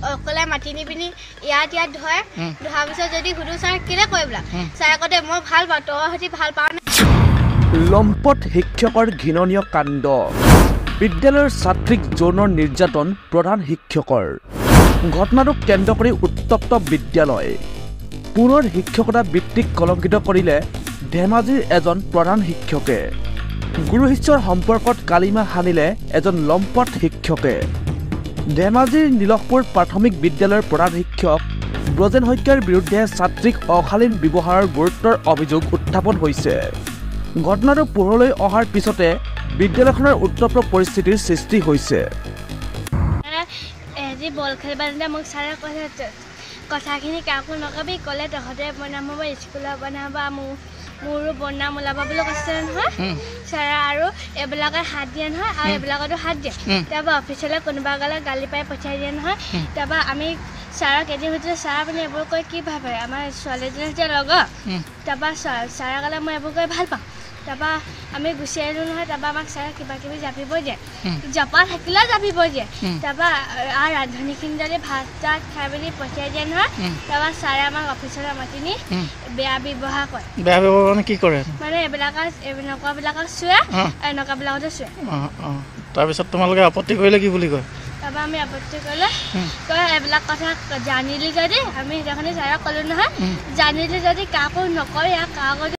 অকলে মাতি নি পিনি ইয়াত ধৰে ধোৱাৰ পিছত যদি সুধো ছাৰ কেলে কৰিবলা ছাৰে কয় মই ভাল পাওঁ তই সতি ভাল পাওঁ নে লম্পট শিক্ষকৰ ঘৃণনীয় কাণ্ড বিদ্যালয়ৰ ছাত্ৰীক যৌন নিৰ্যাতন প্ৰধান শিক্ষকৰ ঘটনাটোক কেন্দ্ৰ কৰি উত্তপ্ত বিদ্যালয় পুনৰ শিক্ষকতা বৃত্তিক কলংকিত কৰিলে ধেমাজিৰ এজন প্ৰধান শিক্ষকে গুৰু শিষ্যৰ সম্পৰ্কত কালিমা সানিলে এজন লম্পট শিক্ষকে ধেমাজিৰ নীলকপুৰ প্ৰাথমিক বিদ্যালয়ৰ প্ৰধান শিক্ষক ব্ৰজেন শইকীয়াৰ বিৰুদ্ধে ছাত্ৰীক অশালীন ব্যৱহাৰৰ গুৰুতৰ অভিযোগ উত্থাপন হৈছে ঘটনাটো পোহৰলৈ অহাৰ পিছতে বিদ্যালয়খনৰ উত্তপ্ত পৰিস্থিতিৰ সৃষ্টি হৈছে এজি বল খেলিব মোক ছাৰে কৈছে কথাখিনি কাকো নকবি ক'লে তহঁতে বনাব স্কুলত বনাবা মোৰো বনাম ওলাব বুলি কৈছে নহয় ছাৰে আৰু এইবিলাকে হাত দিয়ে নহয় আৰু এইবিলাকতো হাত দিয়ে তাৰপৰা অফিচলৈ কোনোবা গ'লে গালি পাই পঠিয়াই দিয়ে নহয় তাৰপৰা আমি ছাৰক এদিন সুধিছোঁ ছাৰ আপুনি এইবোৰ কৈ কি ভাবে আমাৰ ছোৱালীজনী সৈতে লগৰ তাৰপৰা ছাৰে ক'লে মই এইবোৰ কৈ ভাল পাওঁ তাৰপৰা আমি গুচি আহিলোঁ নহয় তাৰপৰা আমাক ছাৰে কিবা কিবি জাপিব দিয়ে জপা থাকিলেও জাপিব দিয়ে তাৰপৰা আৰু ৰান্ধনিখিনি যদি ভাত চাত খাই পিনি পঠিয়াই দিয়ে নহয় তাৰপৰা ছাৰে আমাক অফিচলৈ মাতি নি বেয়া ব্যৱহাৰ কৰে বেয়া ব্যৱহাৰ মানে কি কৰে মানে এনেকুৱাবিলাকক চুৱে এনেকুৱাবিলাকতো চুৱে তাৰপিছত তোমালোকে আপত্তি কৰিলে কি বুলি কয় তাৰপৰা আমি আপত্তি কৰিলে কয় এইবিলাক কথা জানিলি যদি আমি সেইদিনাখনি ছাৰক ক'লোঁ নহয় জানিলি যদি কাকো নকয় কাকো